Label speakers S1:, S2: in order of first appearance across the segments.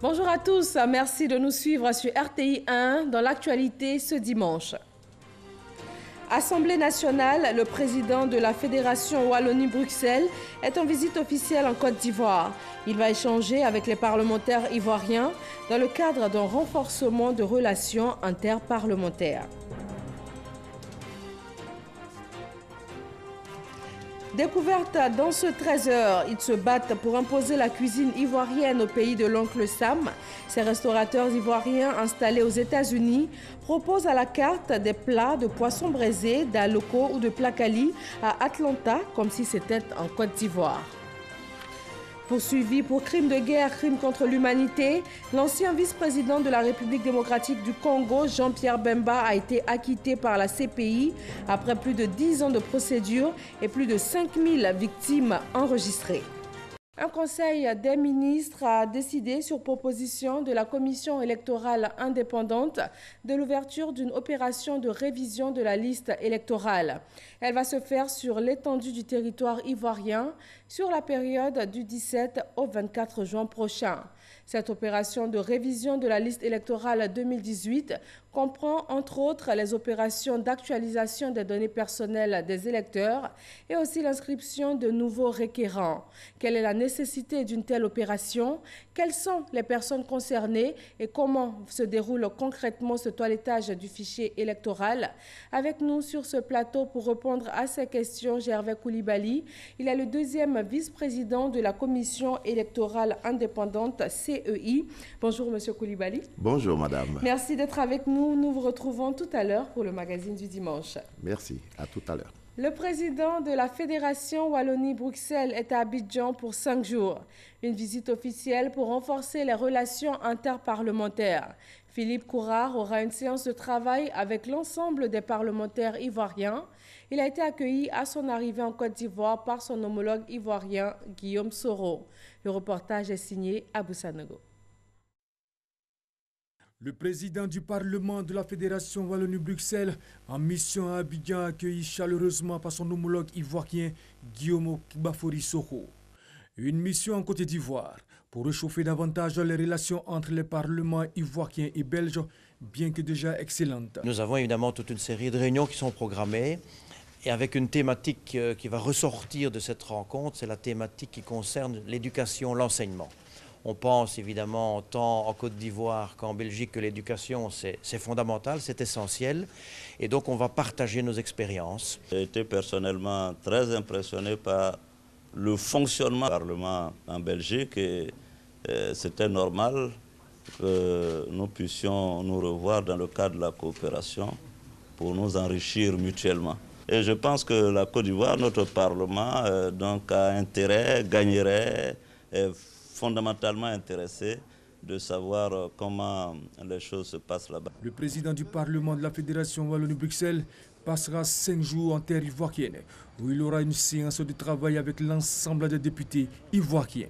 S1: Bonjour à tous, merci de nous suivre sur RTI 1 dans l'actualité ce dimanche. Assemblée nationale, le président de la Fédération Wallonie-Bruxelles est en visite officielle en Côte d'Ivoire. Il va échanger avec les parlementaires ivoiriens dans le cadre d'un renforcement de relations interparlementaires. Découverte dans ce 13h, ils se battent pour imposer la cuisine ivoirienne au pays de l'oncle Sam. Ces restaurateurs ivoiriens installés aux États-Unis proposent à la carte des plats de poissons braisés, d'aloko ou de placali à Atlanta, comme si c'était en Côte d'Ivoire. Poursuivi pour crimes de guerre, crimes contre l'humanité, l'ancien vice-président de la République démocratique du Congo, Jean-Pierre Bemba, a été acquitté par la CPI après plus de 10 ans de procédure et plus de 5000 victimes enregistrées. Un conseil des ministres a décidé, sur proposition de la commission électorale indépendante, de l'ouverture d'une opération de révision de la liste électorale. Elle va se faire sur l'étendue du territoire ivoirien sur la période du 17 au 24 juin prochain. Cette opération de révision de la liste électorale 2018 comprend entre autres les opérations d'actualisation des données personnelles des électeurs et aussi l'inscription de nouveaux requérants. Quelle est la nécessité d'une telle opération? Quelles sont les personnes concernées et comment se déroule concrètement ce toilettage du fichier électoral? Avec nous sur ce plateau pour répondre à ces questions, Gervais Koulibaly. Il est le deuxième vice-président de la commission électorale indépendante CEI. Bonjour Monsieur Koulibaly.
S2: Bonjour Madame.
S1: Merci d'être avec nous. Nous vous retrouvons tout à l'heure pour le magazine du dimanche.
S2: Merci, à tout à l'heure.
S1: Le président de la Fédération Wallonie-Bruxelles est à Abidjan pour 5 jours. Une visite officielle pour renforcer les relations interparlementaires. Philippe Courard aura une séance de travail avec l'ensemble des parlementaires ivoiriens. Il a été accueilli à son arrivée en Côte d'Ivoire par son homologue ivoirien Guillaume Soro. Le reportage est signé Abou Sanogo.
S3: Le président du Parlement de la Fédération Wallonie-Bruxelles, en mission à Abidjan, accueilli chaleureusement par son homologue ivoirien Guillaume Bafori Soro. Une mission en Côte d'Ivoire pour réchauffer davantage les relations entre les parlements ivoiriens et belges, bien que déjà excellentes.
S4: Nous avons évidemment toute une série de réunions qui sont programmées et avec une thématique qui va ressortir de cette rencontre, c'est la thématique qui concerne l'éducation, l'enseignement. On pense évidemment tant en Côte d'Ivoire qu'en Belgique que l'éducation c'est fondamental, c'est essentiel et donc on va partager nos expériences.
S5: J'ai été personnellement très impressionné par le fonctionnement du Parlement en Belgique et c'était normal que nous puissions nous revoir dans le cadre de la coopération pour nous enrichir mutuellement. Et je pense que la Côte d'Ivoire, notre Parlement, donc a intérêt, gagnerait, est fondamentalement intéressé de savoir comment les choses se passent là-bas.
S3: Le président du Parlement de la Fédération Wallonie-Bruxelles passera 5 jours en terre ivoirienne, où il aura une séance de travail avec l'ensemble des députés ivoiriens.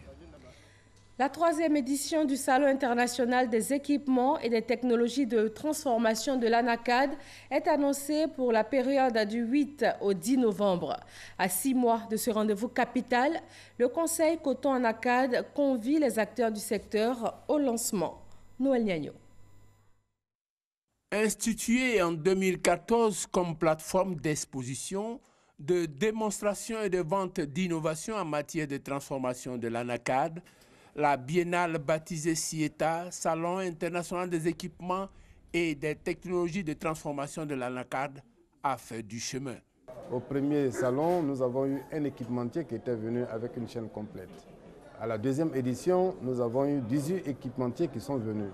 S1: La 3e édition du Salon international des équipements et des technologies de transformation de l'ANACAD est annoncée pour la période du 8 au 10 novembre. À 6 mois de ce rendez-vous capital, le Conseil Coton ANACAD convie les acteurs du secteur au lancement. Noël Niagno.
S6: Institué en 2014 comme plateforme d'exposition, de démonstration et de vente d'innovation en matière de transformation de l'ANACAD, la biennale baptisée CIETA, Salon international des équipements et des technologies de transformation de l'ANACAD, a fait du chemin.
S7: Au premier salon, nous avons eu un équipementier qui était venu avec une chaîne complète. À la 2e édition, nous avons eu 18 équipementiers qui sont venus,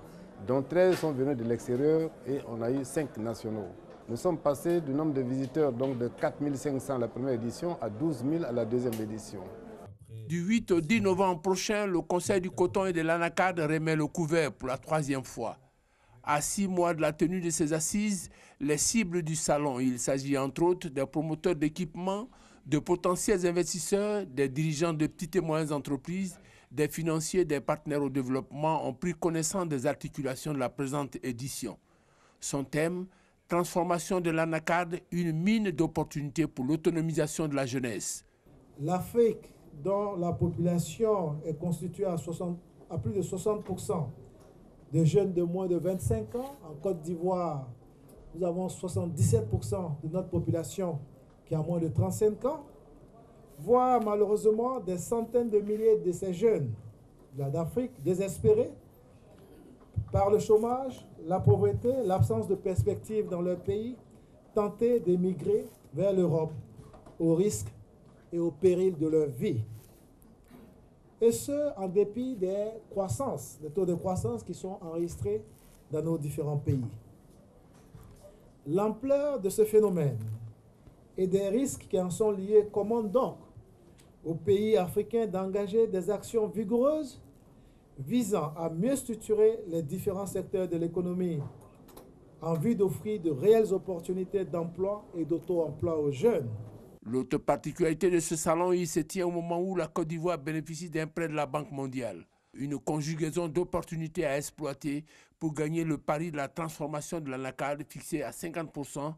S7: dont 13 sont venus de l'extérieur et on a eu 5 nationaux. Nous sommes passés du nombre de visiteurs donc de 4500 à la première édition à 12 000 à la 2e édition.
S6: Du 8 au 10 novembre prochain, le Conseil du coton et de l'ANACAD remet le couvert pour la 3e fois. À 6 mois de la tenue de ces assises, les cibles du salon, il s'agit entre autres des promoteurs d'équipements, de potentiels investisseurs, des dirigeants de petites et moyennes entreprises, des financiers, des partenaires au développement ont pris connaissance des articulations de la présente édition. Son thème, transformation de l'ANACAD, une mine d'opportunités pour l'autonomisation de la jeunesse.
S8: L'Afrique, dont la population est constituée à plus de 60% de jeunes de moins de 25 ans. En Côte d'Ivoire, nous avons 77% de notre population qui a moins de 35 ans, voire malheureusement des centaines de milliers de ces jeunes d'Afrique désespérés par le chômage, la pauvreté, l'absence de perspectives dans leur pays, tentés d'émigrer vers l'Europe au risque et au péril de leur vie. Et ce, en dépit des taux de croissance qui sont enregistrés dans nos différents pays. L'ampleur de ce phénomène et des risques qui en sont liés commandent donc aux pays africains d'engager des actions vigoureuses visant à mieux structurer les différents secteurs de l'économie en vue d'offrir de réelles opportunités d'emploi et d'auto-emploi aux jeunes.
S6: L'autre particularité de ce salon, il se tient au moment où la Côte d'Ivoire bénéficie d'un prêt de la Banque mondiale. Une conjugaison d'opportunités à exploiter pour gagner le pari de la transformation de l'anacarde fixé à 50%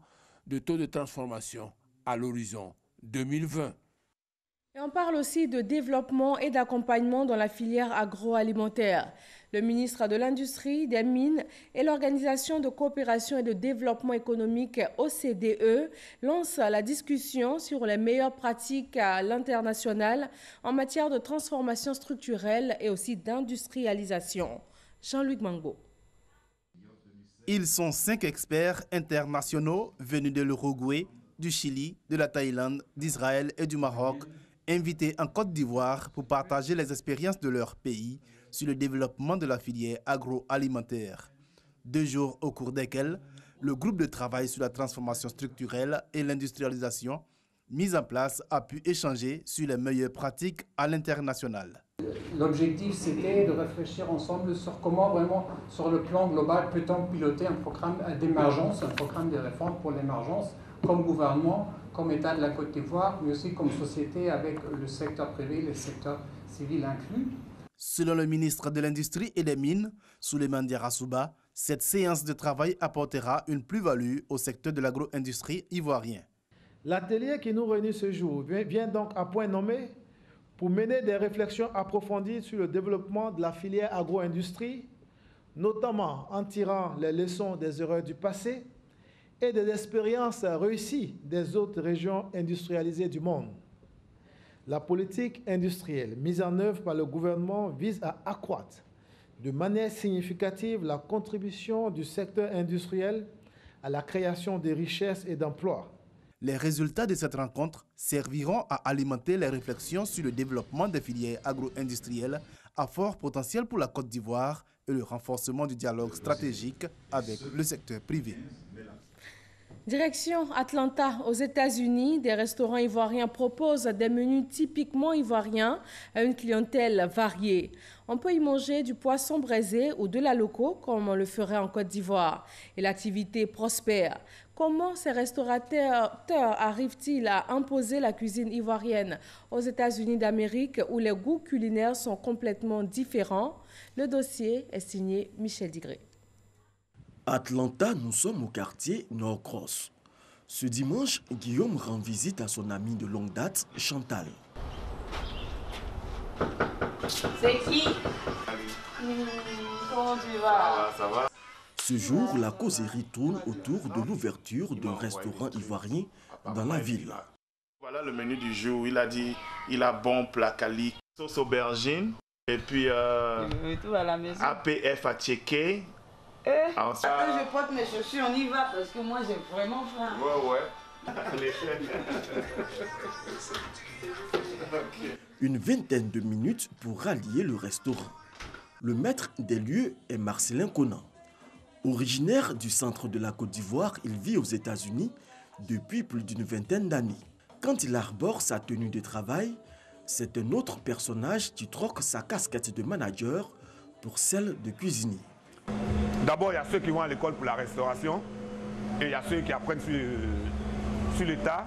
S6: de taux de transformation à l'horizon 2020.
S1: Et on parle aussi de développement et d'accompagnement dans la filière agroalimentaire. Le ministre de l'Industrie, des Mines et l'Organisation de coopération et de développement économique OCDE lancent la discussion sur les meilleures pratiques à l'international en matière de transformation structurelle et aussi d'industrialisation. Jean-Luc Mango.
S9: Ils sont 5 experts internationaux venus de l'Uruguay, du Chili, de la Thaïlande, d'Israël et du Maroc, invités en Côte d'Ivoire pour partager les expériences de leur pays sur le développement de la filière agroalimentaire. 2 jours au cours desquels le groupe de travail sur la transformation structurelle et l'industrialisation mis en place a pu échanger sur les meilleures pratiques à l'international.
S10: L'objectif, c'était de réfléchir ensemble sur comment vraiment, sur le plan global, peut-on piloter un programme d'émergence, un programme de réforme pour l'émergence, comme gouvernement, comme État de la Côte d'Ivoire, mais aussi comme société avec le secteur privé, le secteur civil inclus.
S9: Selon le ministre de l'Industrie et des Mines, Souleymane Diarra-Souba, cette séance de travail apportera une plus-value au secteur de l'agro-industrie ivoirien.
S8: L'atelier qui nous réunit ce jour vient donc à point nommé pour mener des réflexions approfondies sur le développement de la filière agro-industrie, notamment en tirant les leçons des erreurs du passé et des expériences réussies des autres régions industrialisées du monde. La politique industrielle mise en œuvre par le gouvernement vise à accroître de manière significative la contribution du secteur industriel à la création de richesses et d'emplois.
S9: Les résultats de cette rencontre serviront à alimenter les réflexions sur le développement des filières agro-industrielles à fort potentiel pour la Côte d'Ivoire et le renforcement du dialogue stratégique avec le secteur privé.
S1: Direction Atlanta, aux États-Unis, des restaurants ivoiriens proposent des menus typiquement ivoiriens à une clientèle variée. On peut y manger du poisson braisé ou de la loco, comme on le ferait en Côte d'Ivoire. Et l'activité prospère. Comment ces restaurateurs arrivent-ils à imposer la cuisine ivoirienne aux États-Unis d'Amérique, où les goûts culinaires sont complètement différents? Le dossier est signé Michel Digré.
S11: Atlanta, nous sommes au quartier Norcross. Ce dimanche, Guillaume rend visite à son ami de longue date, Chantal.
S12: C'est qui? Comment tu vas?
S11: Ça va. Ce jour, la causerie tourne autour de l'ouverture d'un restaurant ivoirien dans la ville.
S13: Voilà le menu du jour. Il a dit il a bon plat cali, sauce aubergine et puis APF à checker.
S12: Attends, je porte mes chaussures, on y va parce que moi j'ai vraiment faim.
S13: Ouais.
S11: Une vingtaine de minutes pour rallier le restaurant. Le maître des lieux est Marcelin Conan. Originaire du centre de la Côte d'Ivoire, il vit aux États-Unis depuis plus d'une vingtaine d'années. Quand il arbore sa tenue de travail, c'est un autre personnage qui troque sa casquette de manager pour celle de cuisinier.
S14: D'abord, il y a ceux qui vont à l'école pour la restauration et il y a ceux qui apprennent sur l'état.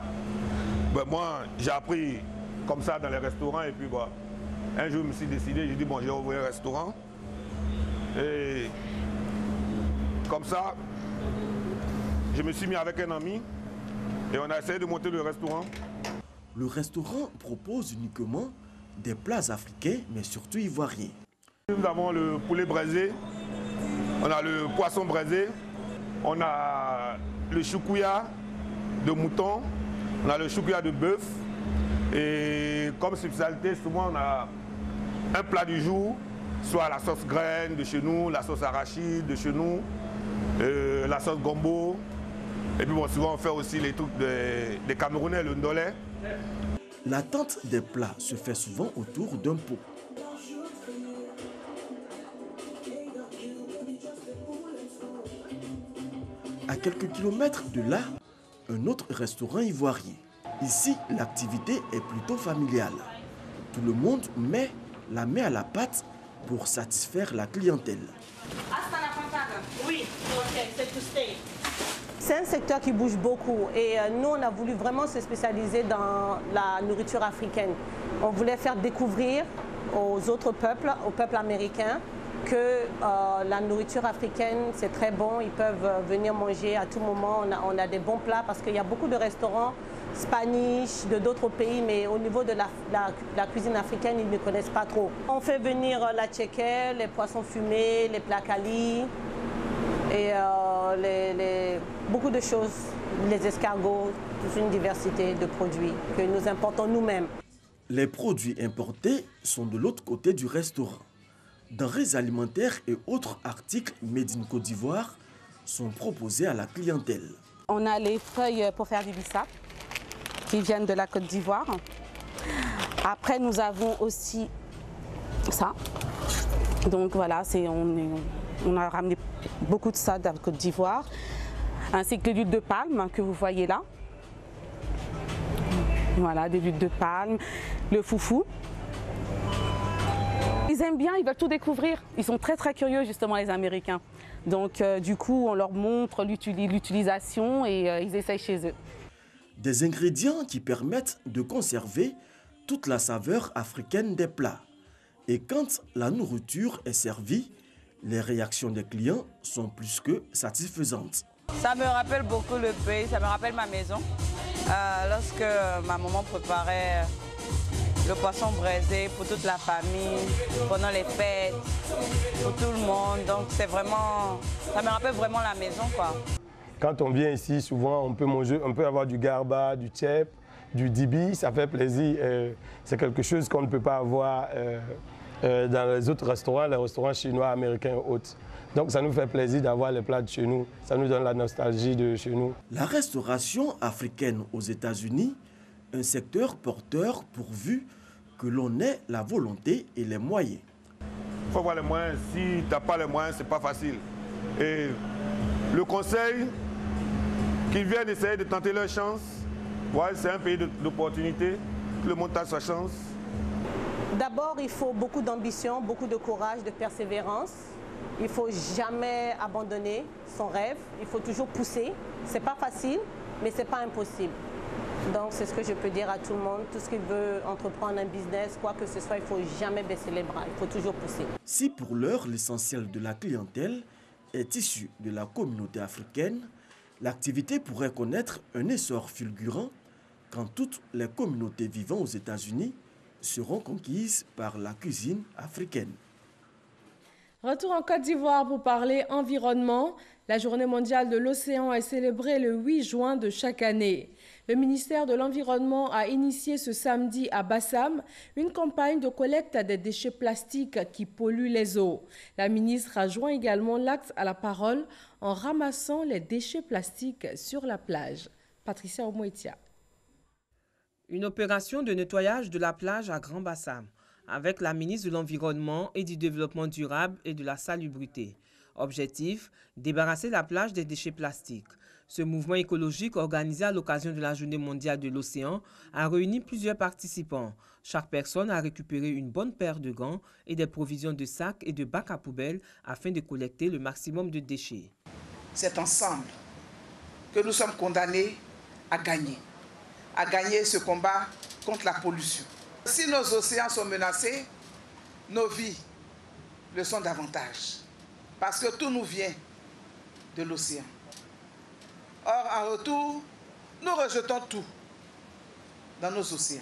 S14: Moi, j'ai appris comme ça dans les restaurants et puis un jour, je me suis décidé, j'ai dit bon, je vais ouvrir un restaurant. Et comme ça, je me suis mis avec un ami et on a essayé de monter le restaurant.
S11: Le restaurant propose uniquement des plats africains, mais surtout ivoiriens.
S14: Nous avons le poulet braisé, On a le poisson braisé, on a le choukouya de mouton, on a le choukouya de bœuf. Et comme spécialité, souvent on a un plat du jour, soit la sauce graine de chez nous, la sauce arachide de chez nous, la sauce gombo. Et puis bon, souvent on fait aussi les trucs des Camerounais, le ndolé.
S11: L'attente des plats se fait souvent autour d'un pot. À quelques kilomètres de là, un autre restaurant ivoirien. Ici, l'activité est plutôt familiale. Tout le monde met la main à la pâte pour satisfaire la clientèle.
S15: Oui, c'est un secteur qui bouge beaucoup et nous, on a voulu vraiment se spécialiser dans la nourriture africaine. On voulait faire découvrir aux autres peuples, au peuple américain, que la nourriture africaine, c'est très bon. Ils peuvent venir manger à tout moment. On a des bons plats parce qu'il y a beaucoup de restaurants Spanish, de d'autres pays, mais au niveau de la cuisine africaine, ils ne connaissent pas trop. On fait venir la tchéké, les poissons fumés, les plats kali, et beaucoup de choses, les escargots, toute une diversité de produits que nous importons nous-mêmes.
S11: Les produits importés sont de l'autre côté du restaurant. Denrées alimentaires et autres articles made in Côte d'Ivoire sont proposés à la clientèle.
S16: On a les feuilles pour faire du bissap qui viennent de la Côte d'Ivoire. Après, nous avons aussi ça. Donc voilà, on a ramené beaucoup de ça de la Côte d'Ivoire. Ainsi que l'huile de palme que vous voyez là. Voilà, de l'huile de palme, le foufou. Ils aiment bien, ils veulent tout découvrir. Ils sont très très curieux justement les Américains. Donc du coup on leur montre l'utilisation et ils essayent chez eux.
S11: Des ingrédients qui permettent de conserver toute la saveur africaine des plats. Et quand la nourriture est servie, les réactions des clients sont plus que satisfaisantes.
S12: Ça me rappelle beaucoup le pays, ça me rappelle ma maison. Lorsque ma maman préparait le poisson braisé pour toute la famille, pendant les fêtes, pour tout le monde. Donc c'est vraiment, ça me rappelle vraiment la maison, quoi.
S17: Quand on vient ici, souvent on peut manger, on peut avoir du garba, du tchèp, du dibi, ça fait plaisir. C'est quelque chose qu'on ne peut pas avoir dans les autres restaurants, les restaurants chinois, américains et autres. Donc ça nous fait plaisir d'avoir les plats de chez nous, ça nous donne la nostalgie de chez nous.
S11: La restauration africaine aux États-Unis, un secteur porteur pourvu que l'on ait la volonté et les moyens.
S14: Il faut avoir les moyens. Si tu n'as pas les moyens, ce n'est pas facile. Et le conseil, qu'ils viennent essayer de tenter leur chance. Ouais, c'est un pays d'opportunités. Tout le monde a sa chance.
S15: D'abord, il faut beaucoup d'ambition, beaucoup de courage, de persévérance. Il ne faut jamais abandonner son rêve. Il faut toujours pousser. Ce n'est pas facile, mais ce n'est pas impossible. Donc c'est ce que je peux dire à tout le monde. Tout ce qui veut entreprendre un business, quoi que ce soit, il ne faut jamais baisser les bras. Il faut toujours pousser.
S11: Si pour l'heure, l'essentiel de la clientèle est issu de la communauté africaine, l'activité pourrait connaître un essor fulgurant quand toutes les communautés vivant aux États-Unis seront conquises par la cuisine africaine.
S1: Retour en Côte d'Ivoire pour parler environnement. La Journée mondiale de l'océan est célébrée le 8 juin de chaque année. Le ministère de l'Environnement a initié ce samedi à Bassam une campagne de collecte des déchets plastiques qui polluent les eaux. La ministre a joint également l'acte à la parole en ramassant les déchets plastiques sur la plage. Patricia Omoetia.
S18: Une opération de nettoyage de la plage à Grand Bassam, avec la ministre de l'Environnement et du Développement durable et de la Salubrité. Objectif, débarrasser la plage des déchets plastiques. Ce mouvement écologique organisé à l'occasion de la Journée mondiale de l'océan a réuni plusieurs participants. Chaque personne a récupéré une bonne paire de gants et des provisions de sacs et de bacs à poubelles afin de collecter le maximum de déchets.
S19: C'est ensemble que nous sommes condamnés à gagner ce combat contre la pollution. Si nos océans sont menacés, nos vies le sont davantage. Parce que tout nous vient de l'océan. Or, en retour, nous rejetons tout dans nos océans.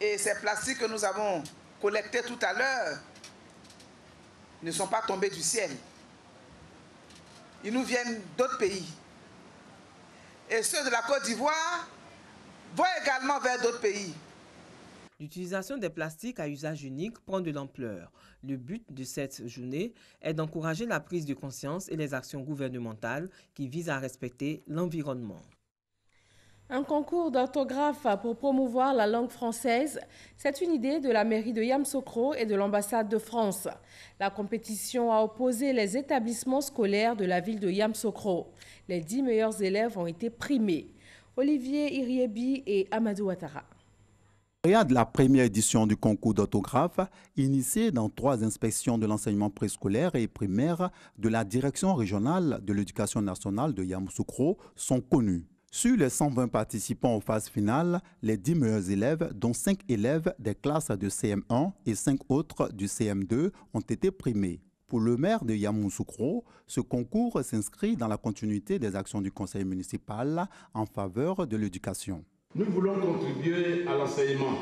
S19: Et ces plastiques que nous avons collectés tout à l'heure ne sont pas tombés du ciel. ils nous viennent d'autres pays. Et ceux de la Côte d'Ivoire vont également vers d'autres pays.
S18: L'utilisation des plastiques à usage unique prend de l'ampleur. Le but de cette journée est d'encourager la prise de conscience et les actions gouvernementales qui visent à respecter l'environnement.
S1: Un concours d'orthographe pour promouvoir la langue française, c'est une idée de la mairie de Yamoussoukro et de l'ambassade de France. La compétition a opposé les établissements scolaires de la ville de Yamoussoukro. Les 10 meilleurs élèves ont été primés. Olivier Iriebi et Amadou Ouattara.
S20: De la première édition du concours d'orthographe, initié dans 3 inspections de l'enseignement préscolaire et primaire de la direction régionale de l'éducation nationale de Yamoussoukro, sont connus. Sur les 120 participants aux phases finales, les 10 meilleurs élèves, dont 5 élèves des classes de CM1 et 5 autres du CM2, ont été primés. Pour le maire de Yamoussoukro, ce concours s'inscrit dans la continuité des actions du conseil municipal en faveur de l'éducation.
S21: Nous voulons contribuer à l'enseignement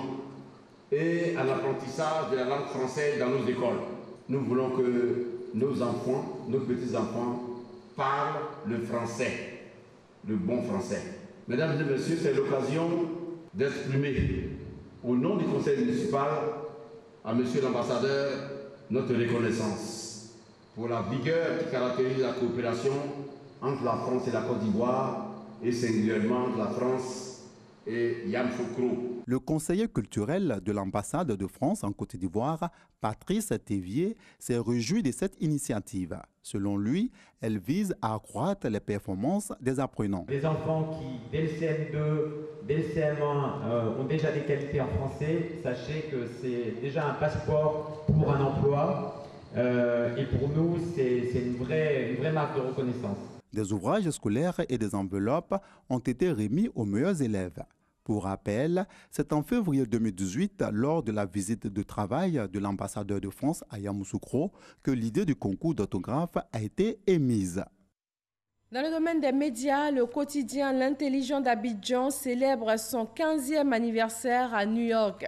S21: et à l'apprentissage de la langue française dans nos écoles. Nous voulons que nos enfants, nos petits-enfants, parlent le français, le bon français. Mesdames et messieurs, c'est l'occasion d'exprimer au nom du conseil municipal à monsieur l'ambassadeur notre reconnaissance pour la vigueur qui caractérise la coopération entre la France et la Côte d'Ivoire et singulièrement entre la France et Yamoussoukro.
S20: Le conseiller culturel de l'ambassade de France en Côte d'Ivoire, Patrice Thévier, s'est réjoui de cette initiative. Selon lui, elle vise à accroître les performances des apprenants.
S22: Les enfants qui, dès le CM2, dès le CM1, ont déjà des qualités en français, sachez que c'est déjà un passeport pour un emploi. Et pour nous, c'est une vraie marque de reconnaissance.
S20: Des ouvrages scolaires et des enveloppes ont été remis aux meilleurs élèves. Pour rappel, c'est en février 2018, lors de la visite de travail de l'ambassadeur de France à Yamoussoukro, que l'idée du concours d'orthographe a été émise.
S1: Dans le domaine des médias, le quotidien L'Intelligent d'Abidjan célèbre son 15e anniversaire à New York.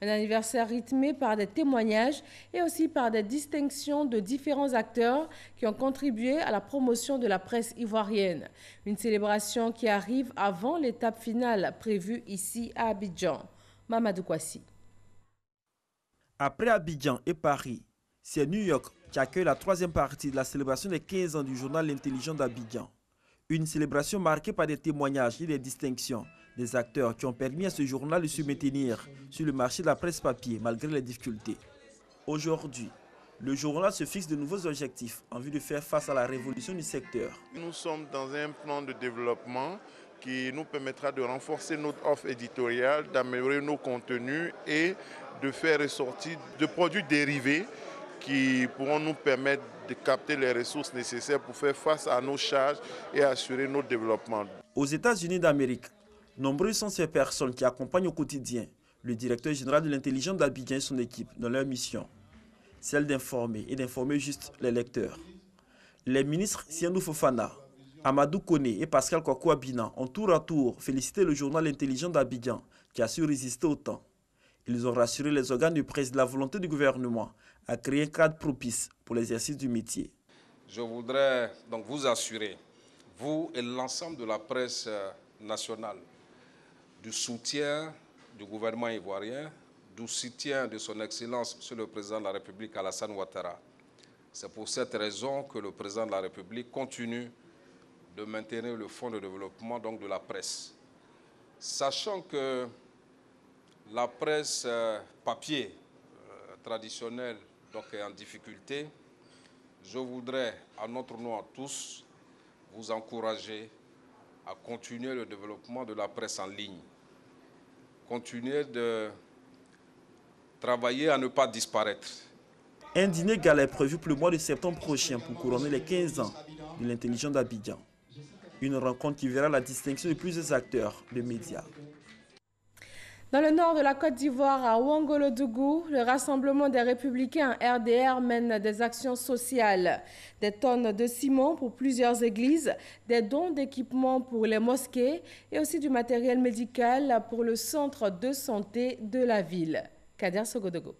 S1: Un anniversaire rythmé par des témoignages et aussi par des distinctions de différents acteurs qui ont contribué à la promotion de la presse ivoirienne. Une célébration qui arrive avant l'étape finale prévue ici à Abidjan. Mamadou Kwasi.
S23: Après Abidjan et Paris, c'est New York qui accueille la 3e partie de la célébration des 15 ans du journal L'Intelligent d'Abidjan. Une célébration marquée par des témoignages et des distinctions des acteurs qui ont permis à ce journal de se maintenir sur le marché de la presse papier malgré les difficultés. Aujourd'hui, le journal se fixe de nouveaux objectifs en vue de faire face à la révolution du secteur.
S13: Nous sommes dans un plan de développement qui nous permettra de renforcer notre offre éditoriale, d'améliorer nos contenus et de faire ressortir de produits dérivés qui pourront nous permettre de capter les ressources nécessaires pour faire face à nos charges et assurer notre développement.
S23: Aux États-Unis d'Amérique, nombreuses sont ces personnes qui accompagnent au quotidien le directeur général de l'Intelligent d'Abidjan et son équipe dans leur mission, celle d'informer et d'informer juste les lecteurs. Les ministres Siandou Fofana, Amadou Koné et Pascal Kwakou-Abina ont tour à tour félicité le journal Intelligent d'Abidjan qui a su résister au temps. Ils ont rassuré les organes de presse de la volonté du gouvernement à créer un cadre propice pour l'exercice du métier.
S24: Je voudrais donc vous assurer, vous et l'ensemble de la presse nationale, du soutien du gouvernement ivoirien, du soutien de son Excellence, Monsieur le Président de la République, Alassane Ouattara. C'est pour cette raison que le Président de la République continue de maintenir le fonds de développement donc, de la presse. Sachant que la presse papier traditionnelle donc, est en difficulté, je voudrais, à notre nom à tous, vous encourager à continuer le développement de la presse en ligne. Continuer de travailler à ne pas disparaître.
S23: Un dîner gala est prévu pour le mois de septembre prochain pour couronner les 15 ans de l'Intelligent d'Abidjan. Une rencontre qui verra la distinction de plusieurs acteurs de médias.
S1: Dans le nord de la Côte d'Ivoire, à Ouangolodougou, le Rassemblement des Républicains RDR mène des actions sociales. Des tonnes de ciment pour plusieurs églises, des dons d'équipements pour les mosquées et aussi du matériel médical pour le centre de santé de la ville. Kader Sogodogo.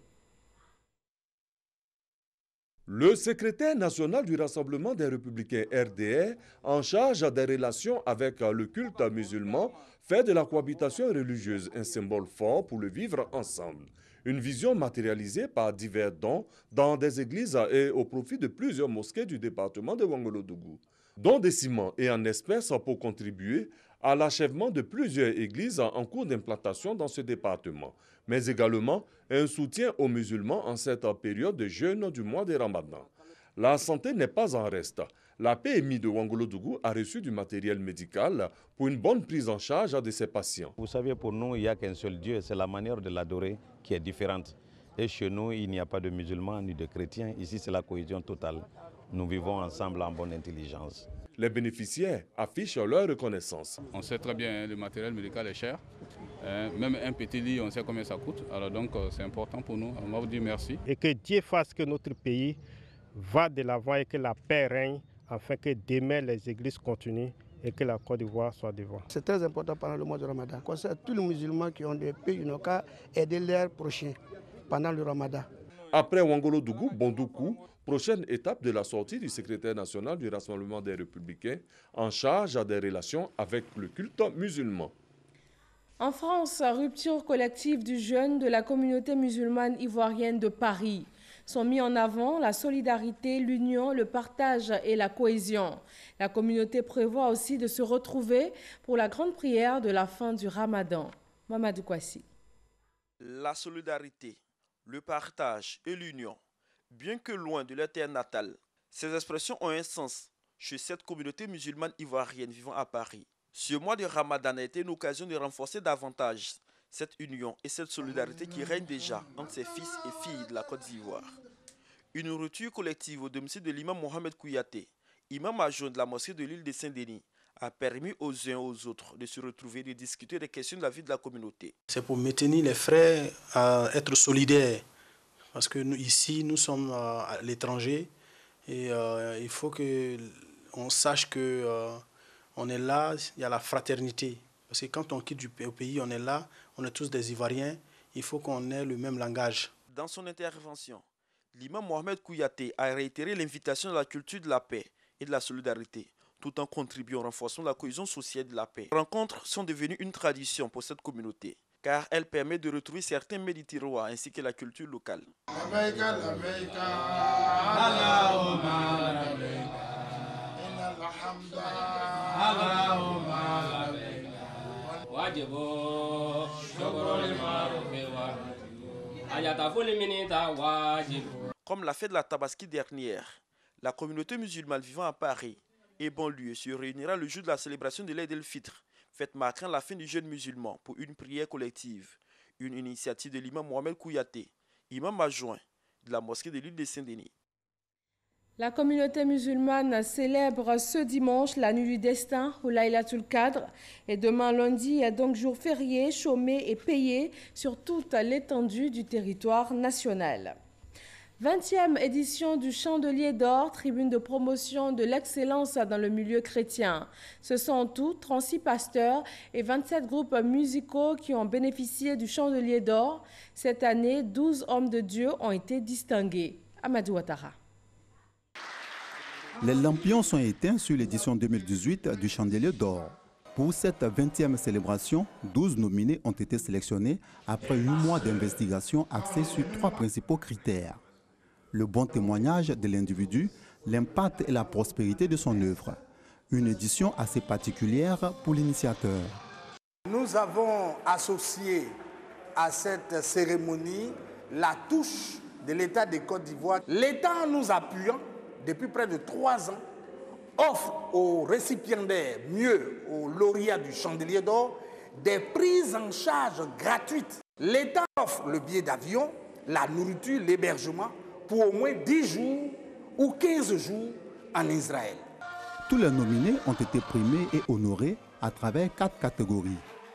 S2: Le secrétaire national du Rassemblement des Républicains RDR, en charge des relations avec le culte musulman, fait de la cohabitation religieuse un symbole fort pour le vivre ensemble. Une vision matérialisée par divers dons dans des églises et au profit de plusieurs mosquées du département de Ouangolodougou. Dons de ciment et en espèces pour contribuer à l'achèvement de plusieurs églises en cours d'implantation dans ce département, mais également un soutien aux musulmans en cette période de jeûne du mois de Ramadan. La santé n'est pas en reste. La PMI de Ouangolodougou a reçu du matériel médical pour une bonne prise en charge de ses patients.
S3: Vous savez, pour nous, il n'y a qu'un seul Dieu, c'est la manière de l'adorer qui est différente. Et chez nous, il n'y a pas de musulmans ni de chrétiens. Ici, c'est la cohésion totale. Nous vivons ensemble en bonne intelligence.
S2: Les bénéficiaires affichent leur reconnaissance.
S4: On sait très bien, le matériel médical est cher. Même un petit lit, on sait combien ça coûte. Alors donc, c'est important pour nous. On va vous dire merci.
S5: Et que Dieu fasse que notre pays va de l'avant et que la paix règne, afin que demain les églises continuent et que la Côte d'Ivoire soit devant.
S25: C'est très important pendant le mois de Ramadan. Concernant tous les musulmans qui ont des pays, ils n'ont qu'à aider leurs prochains pendant le Ramadan.
S2: Après Ouangolodougou, Bondoukou, prochaine étape de la sortie du secrétaire national du Rassemblement des Républicains en charge des relations avec le culte musulman.
S1: En France, rupture collective du jeûne de la communauté musulmane ivoirienne de Paris. Sont mis en avant la solidarité, l'union, le partage et la cohésion. La communauté prévoit aussi de se retrouver pour la grande prière de la fin du Ramadan. Mamadou Kwasi.
S23: La solidarité, le partage et l'union, bien que loin de leur terre natale, ces expressions ont un sens chez cette communauté musulmane ivoirienne vivant à Paris. Ce mois de Ramadan a été une occasion de renforcer davantage cette union et cette solidarité qui règne déjà entre ses fils et filles de la Côte d'Ivoire. Une rupture collective au domicile de l'imam Mohamed Kouyaté, imam adjoint de la mosquée de l'île de Saint-Denis, a permis aux uns et aux autres de se retrouver, de discuter des questions de la vie de la communauté.
S26: C'est pour maintenir les frères à être solidaires, parce que nous, ici, nous sommes à l'étranger et il faut qu'on sache qu'on est là, il y a la fraternité. Parce que quand on quitte du pays, on est là, on est tous des Ivoiriens, il faut qu'on ait le même langage.
S23: Dans son intervention, l'imam Mohamed Kouyaté a réitéré l'invitation de la culture de la paix et de la solidarité, tout en contribuant au renforcement de la cohésion sociale de la paix. Les rencontres sont devenues une tradition pour cette communauté, car elles permettent de retrouver certains mets du terroir ainsi que la culture locale. Comme l'a fait de la Tabaski dernière, la communauté musulmane vivant à Paris et banlieue se réunira le jour de la célébration de l'Aïd el-Fitr, fête marquant la fin du jeûne musulman pour une prière collective, une initiative de l'imam Mohamed Kouyaté, imam adjoint de la mosquée de l'île de Saint-Denis.
S1: La communauté musulmane célèbre ce dimanche la nuit du destin ou Laylatul Qadr et demain lundi est donc jour férié, chômé et payé sur toute l'étendue du territoire national. 20e édition du Chandelier d'Or, tribune de promotion de l'excellence dans le milieu chrétien. Ce sont en tout 36 pasteurs et 27 groupes musicaux qui ont bénéficié du Chandelier d'Or. Cette année, 12 hommes de Dieu ont été distingués. Amadou Ouattara.
S20: Les lampions sont éteints sur l'édition 2018 du Chandelier d'Or. Pour cette 20e célébration, 12 nominés ont été sélectionnés après 8 mois d'investigation axée sur 3 principaux critères. Le bon témoignage de l'individu, l'impact et la prospérité de son œuvre. Une édition assez particulière pour l'initiateur.
S27: Nous avons associé à cette cérémonie la touche de l'État de Côte d'Ivoire. L'État, en nous appuyant depuis près de 3 ans, offre aux récipiendaires, mieux aux lauréats du Chandelier d'Or, des prises en charge gratuites. L'État offre le billet d'avion, la nourriture, l'hébergement pour au moins 10 jours ou 15 jours en Israël.
S20: Tous les nominés ont été primés et honorés à travers 4 catégories,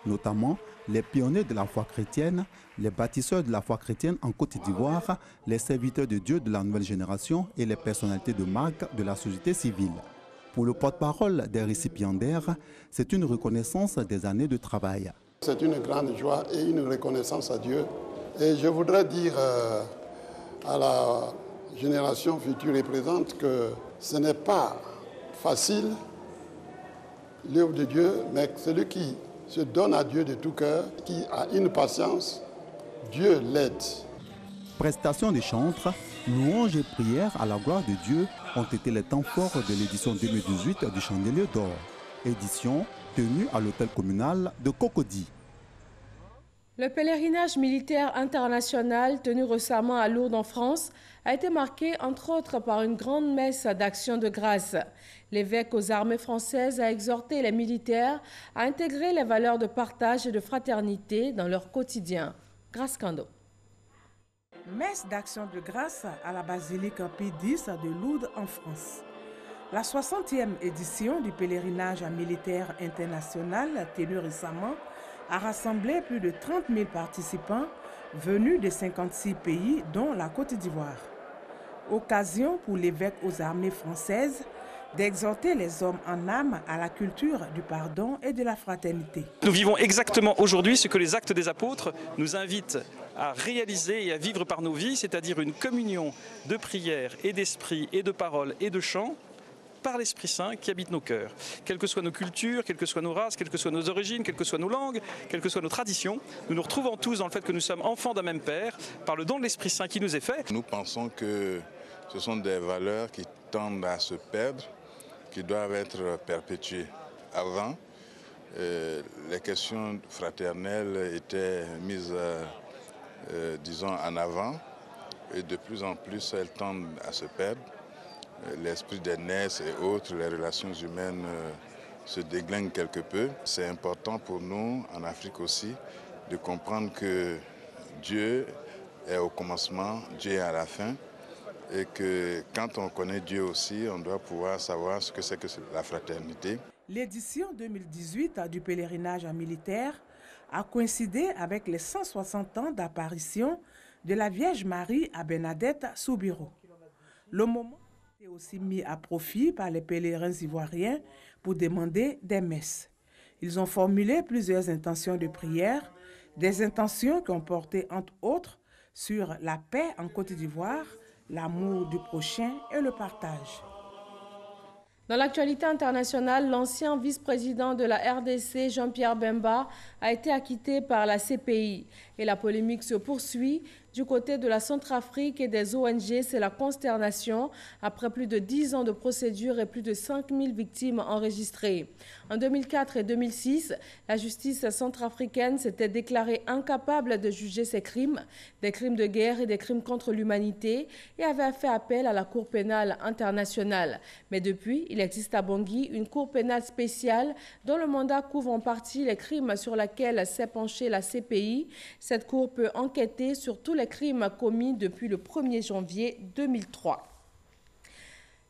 S20: notamment les pionniers de la foi chrétienne, les bâtisseurs de la foi chrétienne en Côte d'Ivoire, les serviteurs de Dieu de la nouvelle génération et les personnalités de marque de la société civile. Pour le porte-parole des récipiendaires, c'est une reconnaissance des années de travail.
S28: C'est une grande joie et une reconnaissance à Dieu. Et je voudrais dire à la
S6: générations futures et présentes que ce n'est pas facile, l'œuvre de Dieu, mais celui qui se donne à Dieu de tout cœur, qui a une patience, Dieu l'aide.
S20: Prestations de chantres, louanges et prières à la gloire de Dieu ont été les temps forts de l'édition 2018 du Chandelier d'Or. Édition tenue à l'hôtel communal de Cocody.
S1: Le pèlerinage militaire international tenu récemment à Lourdes en France a été marqué entre autres par une grande messe d'action de grâce. L'évêque aux armées françaises a exhorté les militaires à intégrer les valeurs de partage et de fraternité dans leur quotidien. Grâce Kando.
S7: Messe d'action de grâce à la basilique Pie X de Lourdes en France. La 60e édition du pèlerinage militaire international tenu récemment a rassemblé plus de 30 000 participants venus de 56 pays, dont la Côte d'Ivoire. Occasion pour l'évêque aux armées françaises d'exhorter les hommes en âme à la culture du pardon et de la fraternité.
S8: Nous vivons exactement aujourd'hui ce que les actes des apôtres nous invitent à réaliser et à vivre par nos vies, c'est-à-dire une communion de prière et d'esprit et de parole et de chant par l'Esprit Saint qui habite nos cœurs. Quelles que soient nos cultures, quelles que soient nos races, quelles que soient nos origines, quelles que soient nos langues, quelles que soient nos traditions, nous nous retrouvons tous dans le fait que nous sommes enfants d'un même Père par le don de l'Esprit Saint qui nous est fait.
S9: Nous pensons que ce sont des valeurs qui tendent à se perdre, qui doivent être perpétuées. Avant, les questions fraternelles étaient mises, disons, en avant, et de plus en plus elles tendent à se perdre. L'esprit d'aînesse et autres, les relations humaines se déglinguent quelque peu. C'est important pour nous, en Afrique aussi, de comprendre que Dieu est au commencement, Dieu est à la fin, et que quand on connaît Dieu aussi, on doit pouvoir savoir ce que c'est que la fraternité.
S7: L'édition 2018 du pèlerinage militaire a coïncidé avec les 160 ans d'apparition de la Vierge Marie à Bernadette Soubirous. Le moment est aussi mis à profit par les pèlerins ivoiriens pour demander des messes. Ils ont formulé plusieurs intentions de prière, des intentions qui ont porté entre autres sur la paix en Côte d'Ivoire, l'amour du prochain et le partage.
S1: Dans l'actualité internationale, l'ancien vice-président de la RDC, Jean-Pierre Bemba, a été acquitté par la CPI. Et la polémique se poursuit. Du côté de la Centrafrique et des ONG, c'est la consternation après plus de 10 ans de procédure et plus de 5000 victimes enregistrées. En 2004 et 2006, la justice centrafricaine s'était déclarée incapable de juger ces crimes, des crimes de guerre et des crimes contre l'humanité, et avait fait appel à la Cour pénale internationale. Mais depuis, il existe à Bangui une Cour pénale spéciale dont le mandat couvre en partie les crimes sur lesquels s'est penchée la CPI. Cette Cour peut enquêter sur tous les crimes commis depuis le 1er janvier 2003.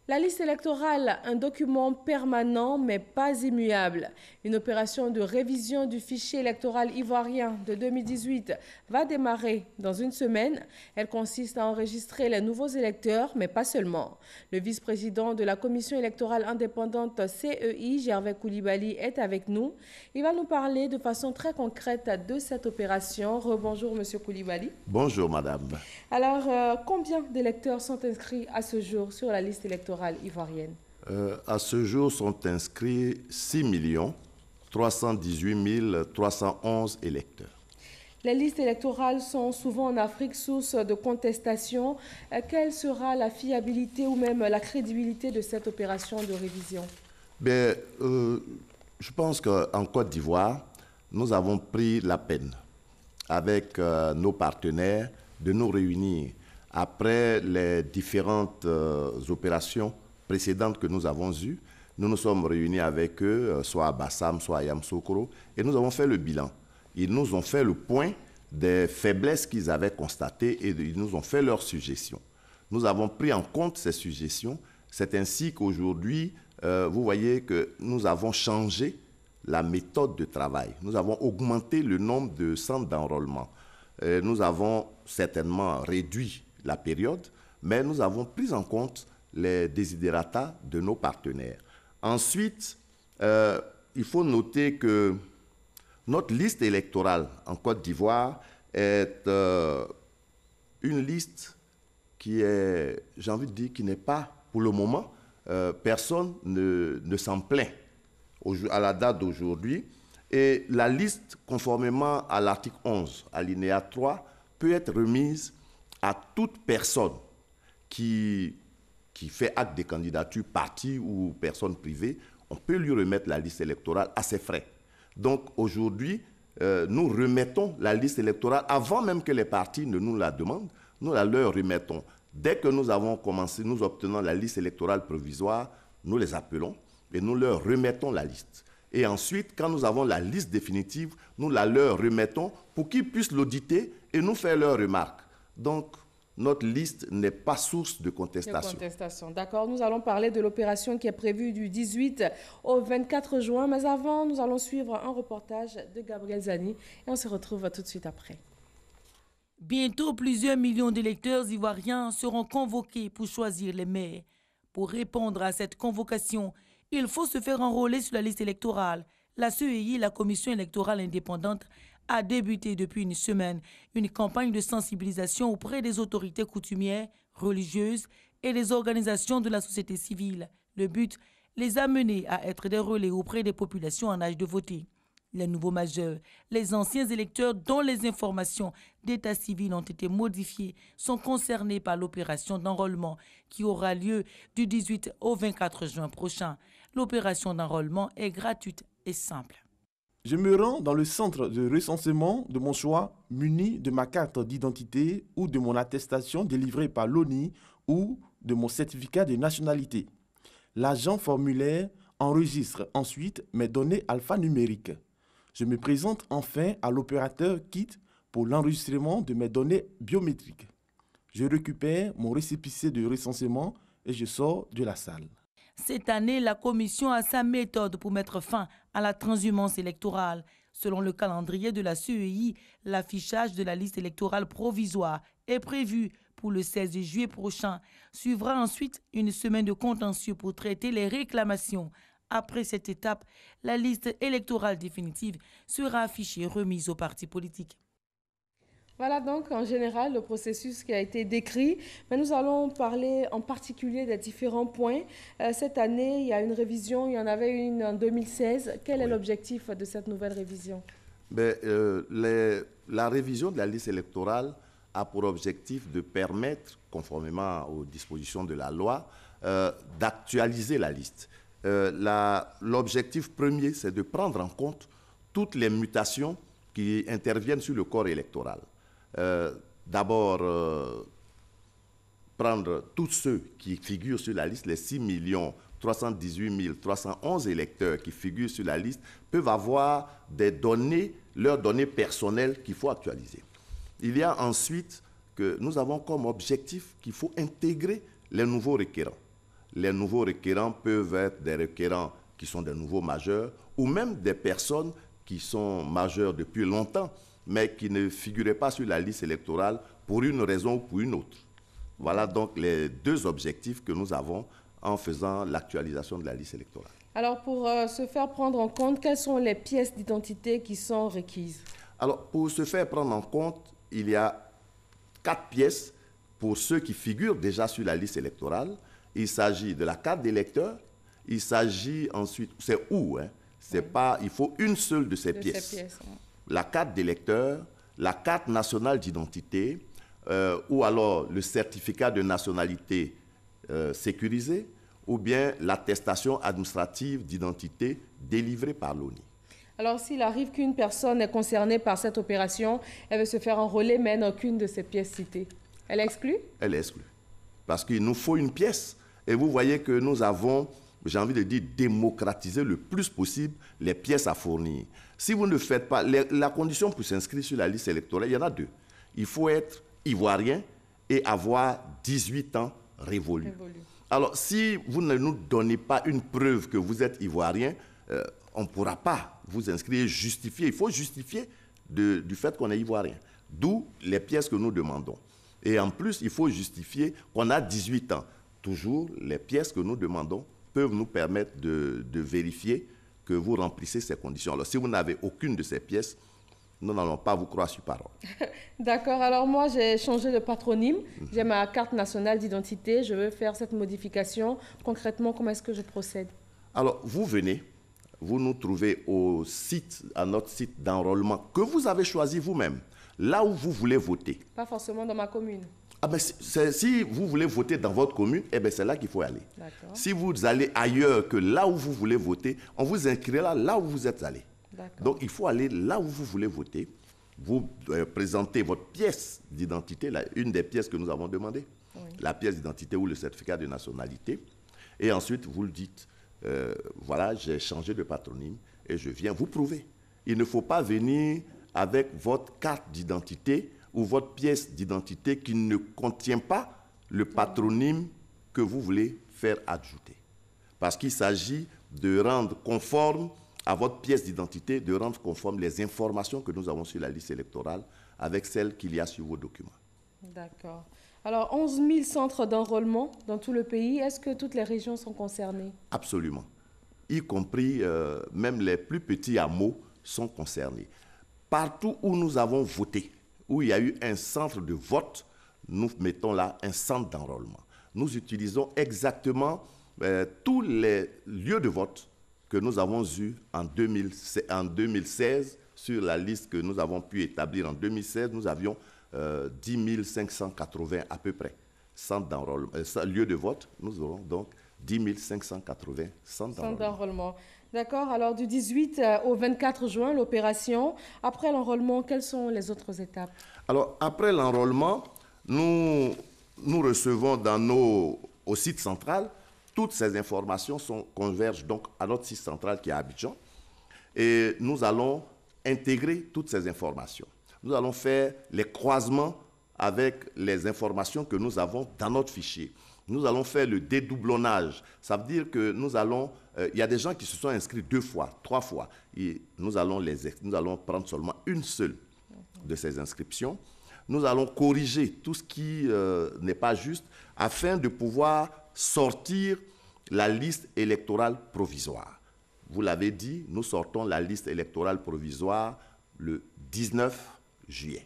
S1: La liste électorale, un document permanent mais pas immuable. Une opération de révision du fichier électoral ivoirien de 2018 va démarrer dans une semaine. Elle consiste à enregistrer les nouveaux électeurs, mais pas seulement. Le vice-président de la commission électorale indépendante CEI, Gervais Koulibaly, est avec nous. Il va nous parler de façon très concrète de cette opération. Rebonjour, Monsieur Koulibaly.
S10: Bonjour, madame.
S1: Alors, combien d'électeurs sont inscrits à ce jour sur la liste électorale ivoirienne?
S10: À ce jour sont inscrits 6 318 311 électeurs.
S1: Les listes électorales sont souvent en Afrique source de contestation. Quelle sera la fiabilité ou même la crédibilité de cette opération de révision?
S10: Je pense qu'en Côte d'Ivoire, nous avons pris la peine avec nos partenaires de nous réunir après les différentes opérations précédentes que nous avons eues. Nous nous sommes réunis avec eux, soit à Bassam, soit à Yamoussoukro, et nous avons fait le bilan. Ils nous ont fait le point des faiblesses qu'ils avaient constatées et ils nous ont fait leurs suggestions. Nous avons pris en compte ces suggestions. C'est ainsi qu'aujourd'hui, vous voyez que nous avons changé la méthode de travail. Nous avons augmenté le nombre de centres d'enrôlement. Nous avons certainement réduit la période, mais nous avons pris en compte les desiderata de nos partenaires. Ensuite, il faut noter que notre liste électorale en Côte d'Ivoire est une liste qui est, j'ai envie de dire, qui n'est pas, pour le moment, personne ne s'en plaint à la date d'aujourd'hui. Et la liste, conformément à l'article 11, alinéa 3, peut être remise à toute personne qui fait acte de candidature, parti ou personne privée. On peut lui remettre la liste électorale à ses frais. Donc aujourd'hui, nous remettons la liste électorale avant même que les partis ne nous la demandent. Nous la leur remettons. Dès que nous avons commencé, nous obtenons la liste électorale provisoire, nous les appelons et nous leur remettons la liste. Et ensuite, quand nous avons la liste définitive, nous la leur remettons pour qu'ils puissent l'auditer et nous faire leurs remarques. Donc, notre liste n'est pas source de contestation.
S1: D'accord, nous allons parler de l'opération qui est prévue du 18 au 24 juin. Mais avant, nous allons suivre un reportage de Gabriel Zani et on se retrouve tout de suite après.
S11: Bientôt, plusieurs millions d'électeurs ivoiriens seront convoqués pour choisir les maires. Pour répondre à cette convocation, il faut se faire enrôler sur la liste électorale. La CEI, la Commission électorale indépendante, a débuté depuis une semaine une campagne de sensibilisation auprès des autorités coutumières, religieuses et des organisations de la société civile. Le but, les amener à être des relais auprès des populations en âge de voter. Les nouveaux majeurs, les anciens électeurs dont les informations d'état civil ont été modifiées sont concernés par l'opération d'enrôlement qui aura lieu du 18 au 24 juin prochain. L'opération d'enrôlement est gratuite et simple.
S12: Je me rends dans le centre de recensement de mon choix, muni de ma carte d'identité ou de mon attestation délivrée par l'ONI ou de mon certificat de nationalité. L'agent formulaire enregistre ensuite mes données alphanumériques. Je me présente enfin à l'opérateur KIT pour l'enregistrement de mes données biométriques. Je récupère mon récépissé de recensement et je sors de la salle.
S11: Cette année, la Commission a sa méthode pour mettre fin à la transhumance électorale. Selon le calendrier de la CEI, l'affichage de la liste électorale provisoire est prévu pour le 16 juillet prochain. Suivra ensuite une semaine de contentieux pour traiter les réclamations. Après cette étape, la liste électorale définitive sera affichée et remise aux partis politiques.
S1: Voilà donc en général le processus qui a été décrit, mais nous allons parler en particulier des différents points. Cette année, il y a une révision, il y en avait une en 2016. Quel est l'objectif de cette nouvelle révision?
S10: La révision de la liste électorale a pour objectif de permettre, conformément aux dispositions de la loi, d'actualiser la liste. L'objectif premier, c'est de prendre en compte toutes les mutations qui interviennent sur le corps électoral. D'abord, prendre tous ceux qui figurent sur la liste, les 6 318 311 électeurs qui figurent sur la liste, peuvent avoir des données, leurs données personnelles qu'il faut actualiser. Il y a ensuite que nous avons comme objectif qu'il faut intégrer les nouveaux requérants. Les nouveaux requérants peuvent être des requérants qui sont des nouveaux majeurs ou même des personnes qui sont majeures depuis longtemps, mais qui ne figuraient pas sur la liste électorale pour une raison ou pour une autre. Voilà donc les deux objectifs que nous avons en faisant l'actualisation de la liste électorale.
S1: Alors, pour se faire prendre en compte, quelles sont les pièces d'identité qui sont requises? Alors,
S10: pour se faire prendre en compte, il y a 4 pièces pour ceux qui figurent déjà sur la liste électorale. Il s'agit de la carte d'électeur. Il s'agit ensuite, c'est où, hein? C'est pas, il faut une seule de ces pièces. La carte d'électeur, la carte nationale d'identité, ou alors le certificat de nationalité sécurisé, ou bien l'attestation administrative d'identité délivrée par l'ONI.
S1: Alors, s'il arrive qu'une personne est concernée par cette opération, elle veut se faire enrôler, mais n'a aucune de ces pièces citées. Elle est exclue? Elle est exclue. Parce qu'il nous faut une pièce. Et vous voyez que nous avons, j'ai envie de dire, démocratisé le plus possible les pièces à fournir. Si vous ne faites pas, la condition pour s'inscrire sur la liste électorale, il y en a 2. Il faut être ivoirien et avoir 18 ans révolus. Alors, si vous ne nous donnez pas une preuve que vous êtes ivoirien, on ne pourra pas vous inscrire, justifier. Il faut justifier du fait qu'on est ivoirien. D'où les pièces que nous demandons. Et en plus, il faut justifier qu'on a 18 ans. Toujours, les pièces que nous demandons peuvent nous permettre de vérifier que vous remplissez ces conditions. Alors, si vous n'avez aucune de ces pièces,
S10: Nous n'allons pas vous croire sur parole.
S1: D'accord, alors moi j'ai changé de patronyme, j'ai ma carte nationale d'identité, je veux faire cette modification. Concrètement, comment est-ce que je procède?
S10: Alors, vous venez, vous nous trouvez au site, à notre site d'enrôlement que vous avez choisi vous-même, là où vous voulez voter.
S1: Pas forcément dans ma commune.
S10: Ah ben, si vous voulez voter dans votre commune, eh ben, c'est là qu'il faut aller. Si vous allez ailleurs que là où vous voulez voter, on vous inscrira là où vous êtes allé. Donc, il faut aller là où vous voulez voter. Vous présentez votre pièce d'identité, une des pièces que nous avons demandées, la pièce d'identité ou le certificat de nationalité. Et ensuite, vous le dites, voilà, j'ai changé de patronyme et je viens vous prouver. Il ne faut pas venir avec votre carte d'identité ou votre pièce d'identité qui ne contient pas le patronyme que vous voulez faire adjouter. Parce qu'il s'agit de rendre conforme à votre pièce d'identité, de rendre conforme les informations que nous avons sur la liste électorale avec celles qu'il y a sur vos documents.
S1: D'accord. Alors, 11 000 centres d'enrôlement dans tout le pays, est-ce que toutes les régions sont concernées?
S10: Absolument. Y compris, même les plus petits hameaux sont concernés. Partout où nous avons voté, où il y a eu un centre de vote, nous mettons là un centre d'enrôlement. Nous utilisons exactement tous les lieux de vote que nous avons eus en 2016. Sur la liste que nous avons pu établir en 2016, nous avions 10 580 à peu près centres d'enrôlement, lieux de vote. Nous aurons donc 10 580 centres
S1: d'enrôlement. D'accord. Alors, du 18 au 24 juin, l'opération. Après l'enrôlement, quelles sont les autres étapes?
S10: Alors, après l'enrôlement, nous recevons au site central. Toutes ces informations convergent donc à notre site central qui est à Abidjan. Et nous allons intégrer toutes ces informations. Nous allons faire les croisements avec les informations que nous avons dans notre fichier. Nous allons faire le dédoublonnage. Ça veut dire que nous allons... il y a des gens qui se sont inscrits 2 fois, 3 fois. Et nous allons prendre seulement une seule de ces inscriptions. Nous allons corriger tout ce qui n'est pas juste afin de pouvoir sortir la liste électorale provisoire. Vous l'avez dit, nous sortons la liste électorale provisoire le 19 juillet.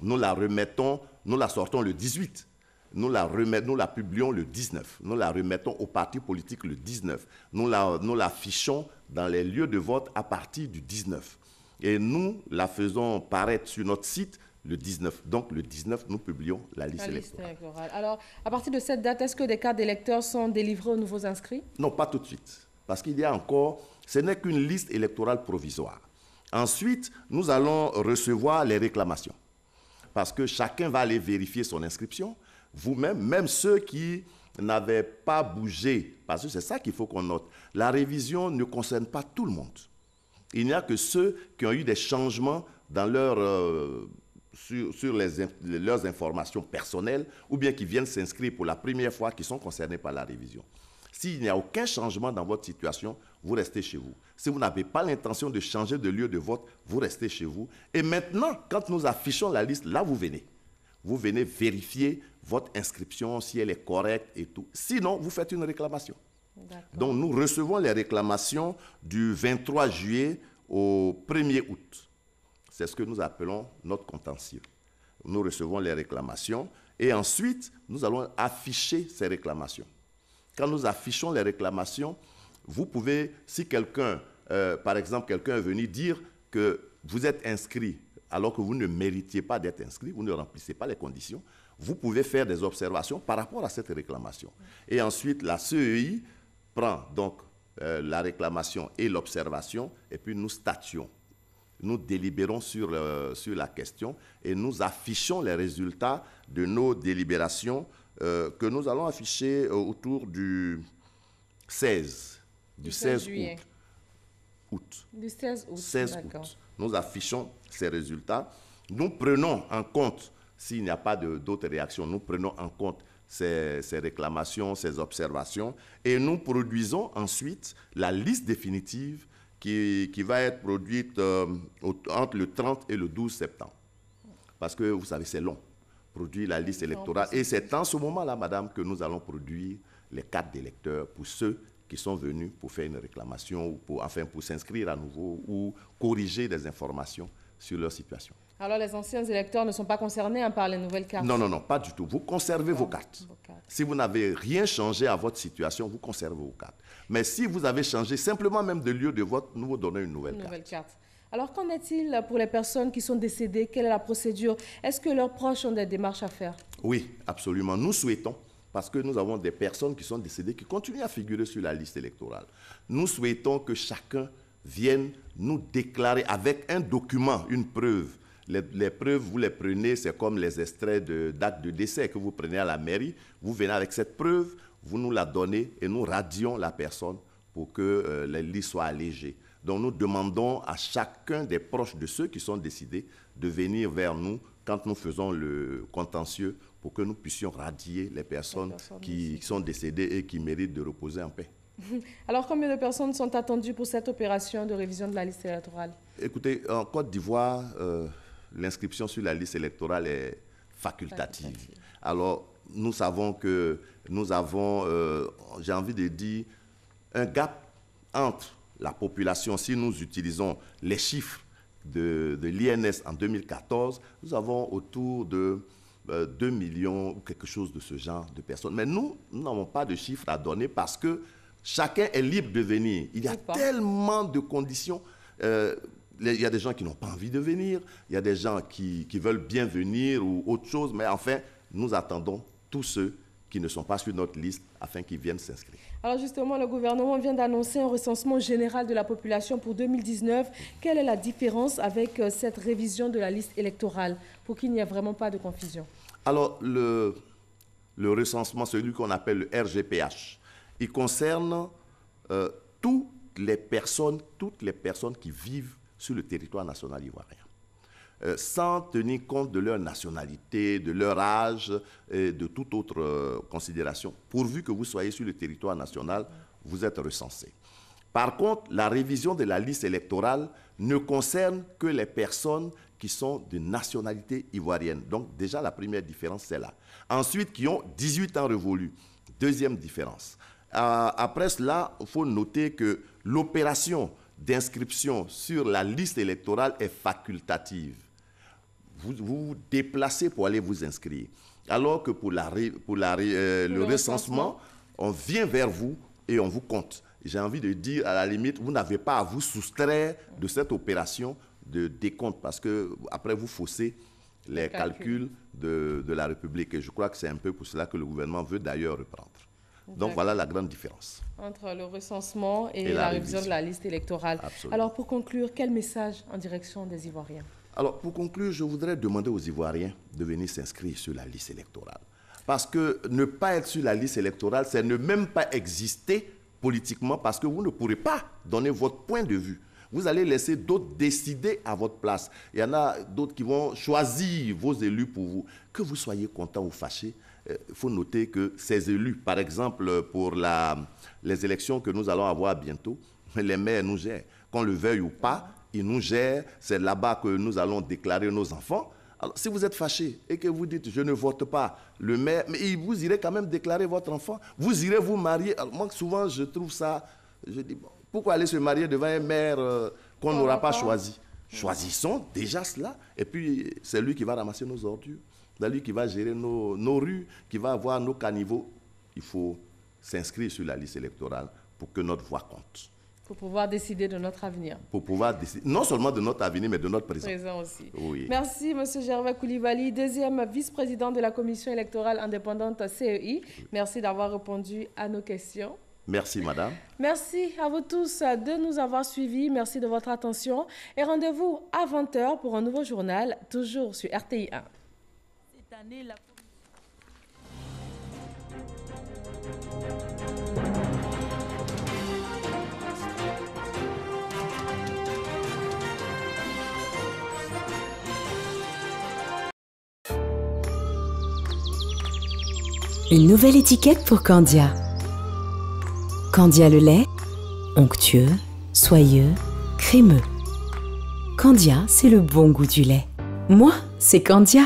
S10: Nous la sortons le 18. Nous la publions le 19. Nous la remettons aux partis politiques le 19. Nous l'affichons dans les lieux de vote à partir du 19. Et nous la faisons paraître sur notre site le 19. Donc, le 19, nous publions la liste électorale.
S1: Alors, à partir de cette date, est-ce que des cartes d'électeurs sont délivrées aux nouveaux inscrits?
S10: Non, pas tout de suite. Parce qu'il y a encore... Ce n'est qu'une liste électorale provisoire. Ensuite, nous allons recevoir les réclamations. Parce que chacun va aller vérifier son inscription. Vous-même, même ceux qui n'avaient pas bougé, parce que c'est ça qu'il faut qu'on note. La révision ne concerne pas tout le monde. Il n'y a que ceux qui ont eu des changements dans sur leurs informations personnelles ou bien qui viennent s'inscrire pour la première fois qui sont concernés par la révision. S'il n'y a aucun changement dans votre situation, vous restez chez vous. Si vous n'avez pas l'intention de changer de lieu de vote, vous restez chez vous. Et maintenant, quand nous affichons la liste, là, vous venez. Vous venez vérifier votre inscription, si elle est correcte et tout. Sinon, vous faites une réclamation. Donc, nous recevons les réclamations du 23 juillet au 1er août. C'est ce que nous appelons notre contentieux. Nous recevons les réclamations et ensuite, nous allons afficher ces réclamations. Quand nous affichons les réclamations, vous pouvez, si quelqu'un, par exemple, quelqu'un est venu dire que vous êtes inscrit alors que vous ne méritiez pas d'être inscrit, vous ne remplissez pas les conditions, vous pouvez faire des observations par rapport à cette réclamation. Et ensuite, la CEI prend donc la réclamation et l'observation et puis nous statuons. Nous délibérons sur la question et nous affichons les résultats de nos délibérations que nous allons afficher autour du 16 août.
S1: Du 16 août.
S10: 16 août. Nous affichons ces résultats. Nous prenons en compte, s'il n'y a pas d'autres réactions, nous prenons en compte ces réclamations, ces observations et nous produisons ensuite la liste définitive qui va être produite entre le 30 et le 12 septembre. Parce que, vous savez, c'est long, produire la liste électorale. Et c'est en ce moment-là, madame, que nous allons produire les cartes d'électeurs pour ceux qui sont venus pour faire une réclamation ou pour s'inscrire à nouveau ou corriger des informations sur leur situation.
S1: Alors les anciens électeurs ne sont pas concernés par les nouvelles cartes?
S10: Non, non, non, pas du tout. Vous conservez vos cartes. Si vous n'avez rien changé à votre situation, vous conservez vos cartes. Mais si vous avez changé simplement même de lieu de vote, nous vous donnons une nouvelle carte.
S1: Alors qu'en est-il pour les personnes qui sont décédées? Quelle est la procédure? Est-ce que leurs proches ont des démarches à faire?
S10: Oui, absolument. Nous souhaitons, parce que nous avons des personnes qui sont décédées qui continuent à figurer sur la liste électorale. Nous souhaitons que chacun vienne nous déclarer avec un document, une preuve. Les preuves, vous les prenez, c'est comme les extraits de date de décès que vous prenez à la mairie. Vous venez avec cette preuve, vous nous la donnez et nous radions la personne pour que les listes soient allégées. Donc nous demandons à chacun des proches de ceux qui sont décédés de venir vers nous quand nous faisons le contentieux pour que nous puissions radier les personnes qui sont décédées et qui méritent de reposer en paix.
S1: Alors combien de personnes sont attendues pour cette opération de révision de la liste électorale? Écoutez,
S10: en Côte d'Ivoire, l'inscription sur la liste électorale est facultative. Alors, nous savons que nous avons, j'ai envie de dire, un gap entre la population. Si nous utilisons les chiffres de l'INS en 2014, nous avons autour de 2 millions ou quelque chose de ce genre de personnes. Mais nous n'avons pas de chiffres à donner parce que chacun est libre de venir. Il y a tellement de conditions. Il y a des gens qui n'ont pas envie de venir, il y a des gens qui veulent bien venir ou autre chose, mais enfin, nous attendons tous ceux qui ne sont pas sur notre liste afin qu'ils viennent s'inscrire.
S1: Alors justement, le gouvernement vient d'annoncer un recensement général de la population pour 2019. Quelle est la différence avec cette révision de la liste électorale pour qu'il n'y ait vraiment pas de confusion?
S10: Alors, le recensement, celui qu'on appelle le RGPH, il concerne toutes les personnes qui vivent sur le territoire national ivoirien, sans tenir compte de leur nationalité, de leur âge et de toute autre considération. Pourvu que vous soyez sur le territoire national, vous êtes recensé. Par contre, la révision de la liste électorale ne concerne que les personnes qui sont de nationalité ivoirienne. Donc déjà, la première différence, c'est là. Ensuite, qui ont 18 ans révolus. Deuxième différence. Après cela, il faut noter que l'opération d'inscription sur la liste électorale est facultative. Vous vous déplacez pour aller vous inscrire. Alors que pour le recensement, on vient vers vous et on vous compte. J'ai envie de dire, à la limite, vous n'avez pas à vous soustraire de cette opération de décompte parce que après vous faussez les calculs de la République. Et je crois que c'est un peu pour cela que le gouvernement veut d'ailleurs reprendre. Donc voilà la grande différence.
S1: Entre le recensement et la révision de la liste électorale. Absolument. Alors pour conclure, quel message en direction des Ivoiriens? Alors pour conclure, je voudrais demander aux Ivoiriens de venir s'inscrire sur la liste électorale. Parce que ne pas être sur la liste électorale, c'est ne même pas exister politiquement parce que vous ne pourrez pas donner votre point de vue. Vous allez laisser d'autres décider à votre place. Il y en a d'autres qui vont choisir vos élus pour vous. Que vous soyez content ou fâché, il faut noter que ces élus, par exemple pour les élections que nous allons avoir bientôt, les maires nous gèrent. Qu'on le veuille ou pas, ils nous gèrent. C'est là-bas que nous allons déclarer nos enfants. Alors, si vous êtes fâché et que vous dites « je ne vote pas le maire », mais vous irez quand même déclarer votre enfant. Vous irez vous marier. Alors, moi, souvent, je trouve ça... Je dis, bon, pourquoi aller se marier devant un maire qu'on n'aura pas choisi? Choisissons déjà cela. Et puis, c'est lui qui va ramasser nos ordures. C'est lui qui va gérer nos rues, qui va avoir nos caniveaux. Il faut s'inscrire sur la liste électorale pour que notre voix compte. Pour pouvoir décider de notre avenir. Pour pouvoir décider, non seulement de notre avenir, mais de notre présent. Présent aussi. Oui. Merci, M. Gervais Koulibaly, deuxième vice-président de la Commission électorale indépendante CEI. Merci d'avoir répondu à nos questions. Merci, madame. Merci à vous tous de nous avoir suivis. Merci de votre attention. Et rendez-vous à 20h pour un nouveau journal, toujours sur RTI 1. Cette année, la...
S14: Une nouvelle étiquette pour Candia. Candia le lait, onctueux, soyeux, crémeux. Candia, c'est le bon goût du lait. Moi, c'est Candia.